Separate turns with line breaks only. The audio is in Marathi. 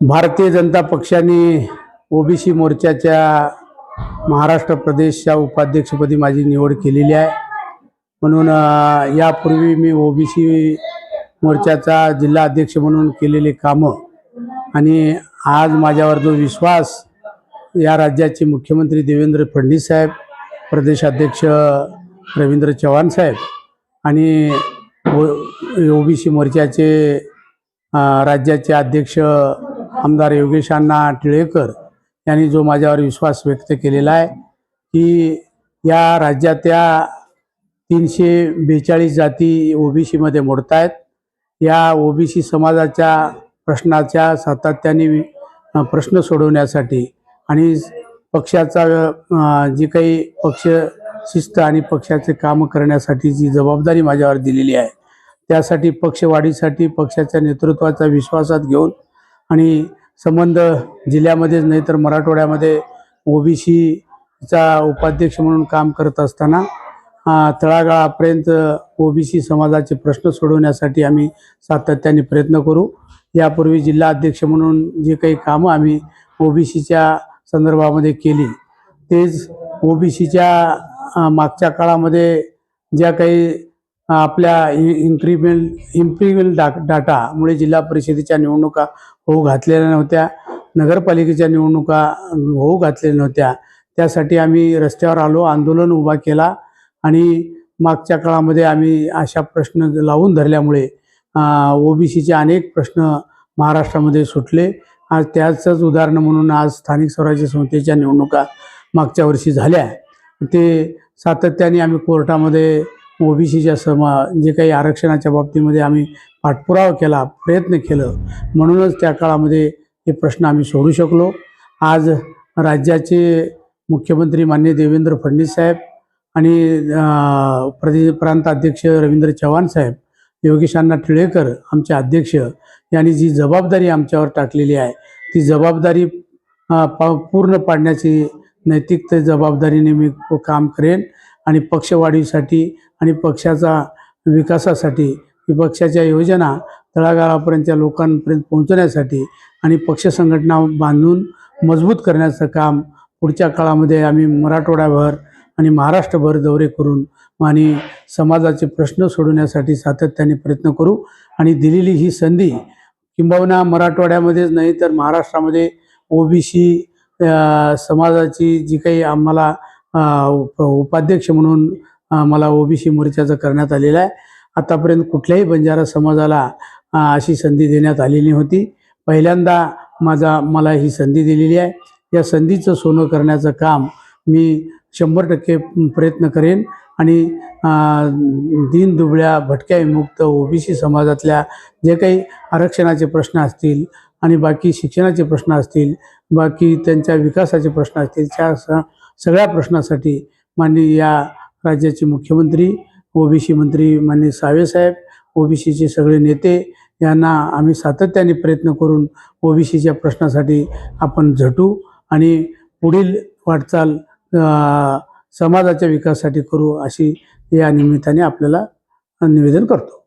भारतीय जनता पक्षाने ओबीसी मोर्चाच्या महाराष्ट्र प्रदेशच्या उपाध्यक्षपदी माझी निवड केलेली आहे। म्हणून यापूर्वी मी ओबीसी मोर्चाचा जिल्हा अध्यक्ष म्हणून केलेले कामं आणि आज माझ्यावर जो विश्वास या राज्याचे मुख्यमंत्री देवेंद्र फडणवीस साहेब, प्रदेशाध्यक्ष रवींद्र चव्हाण साहेब आणि ओबीसी मोर्चाचे राज्याचे अध्यक्ष आमदार योगेश अण्णा टिळेकर यांनी जो माझ्यावर विश्वास व्यक्त केलेला आहे की या राज्यातल्या 342 जाती ओबीसीमध्ये मोडत आहेत। या ओबीसी समाजाच्या प्रश्नाच्या सातत्याने प्रश्न सोडवण्यासाठी आणि पक्षाचा जी काही पक्ष शिस्त आणि पक्षाचे काम करण्यासाठी जी जबाबदारी माझ्यावर दिलेली आहे त्यासाठी पक्षवाढीसाठी पक्षाच्या नेतृत्वाचा विश्वासात घेऊन आणि संबंध जिल्ह्यामध्येच नाही तर मराठवाड्यामध्ये ओबीसीचा उपाध्यक्ष म्हणून काम करत असताना तळागाळापर्यंत ओबीसी समाजाचे प्रश्न सोडवण्यासाठी आम्ही सातत्याने प्रयत्न करू। यापूर्वी जिल्हा अध्यक्ष म्हणून जे काही कामं आम्ही ओबीसीच्या संदर्भामध्ये केली तेच ओबीसीच्या मागच्या काळामध्ये ज्या काही आपल्या इम्प्रिमेंट डाटामुळे जिल्हा परिषदेच्या निवडणुका होऊ घातलेल्या नव्हत्या, नगरपालिकेच्या निवडणुका होऊ घातलेल्या नव्हत्या, त्यासाठी आम्ही रस्त्यावर आलो, आंदोलन उभा केला आणि मागच्या काळामध्ये आम्ही अशा प्रश्न लावून धरल्यामुळे ओबीसीचे अनेक प्रश्न महाराष्ट्रामध्ये सुटले। आज त्याचंच उदाहरण म्हणून आज स्थानिक स्वराज्य संस्थेच्या निवडणुका मागच्या वर्षी झाल्या। ते सातत्याने आम्ही कोर्टामध्ये ओबीसीच्या जे काही आरक्षणाच्या बाबतीमध्ये आम्ही पाठपुरावा केला, प्रयत्न केलं, म्हणूनच त्या काळामध्ये हे प्रश्न आम्ही सोडू शकलो। आज राज्याचे मुख्यमंत्री माननीय देवेंद्र फडणवीस साहेब आणि प्रांताध्यक्ष रवींद्र चव्हाण साहेब, योगेश अण्णा टिळेकर आमचे अध्यक्ष यांनी जी जबाबदारी आमच्यावर टाकलेली आहे ती जबाबदारी पूर्ण पाडण्याची नैतिक जबाबदारीने मी काम करेन आणि पक्षवाढीसाठी आणि पक्षाचा विकासासाठी पक्षाच्या योजना तळागाळापर्यंतच्या लोकांपर्यंत पोहोचण्यासाठी आणि पक्ष संघटना बांधून मजबूत करण्याचं काम पुढच्या काळामध्ये आम्ही मराठवाड्याभर आणि महाराष्ट्रभर दौरे करून आणि समाजाचे प्रश्न सोडवण्यासाठी सातत्याने प्रयत्न करू। आणि दिलेली ही संधी किंबहुना मराठवाड्यामध्येच नाही तर महाराष्ट्रामध्ये ओबीसी समाजाची जी काही आम्हाला उपाध्यक्ष म्हणून मला ओबीसी मोर्चाचं करण्यात आलेलं आहे। आतापर्यंत कुठल्याही बंजारा समाजाला अशी संधी देण्यात आलेली होती, पहिल्यांदा मला ही संधी दिलेली आहे। या संधीचं सोनं करण्याचं काम मी 100% प्रयत्न करेन आणि दीन दुबळ्या भटक्या विमुक्त ओबीसी समाजातल्या जे काही आरक्षणाचे प्रश्न असतील आणि बाकी शिक्षणाचे प्रश्न असतील, बाकी त्यांच्या विकासाचे प्रश्न असतील, त्या सगळ्या प्रश्नासाठी माननीय या राज्याचे मुख्यमंत्री, ओबीसी मंत्री माननीय सावे साहेब, ओबीसीचे सगळे नेते यांना आम्ही सातत्याने प्रयत्न करून ओबीसीच्या प्रश्नासाठी आपण झटू आणि पुढील वाटचाल समाजाच्या विकासासाठी करू अशी या निमित्ताने आपल्याला निवेदन करतो।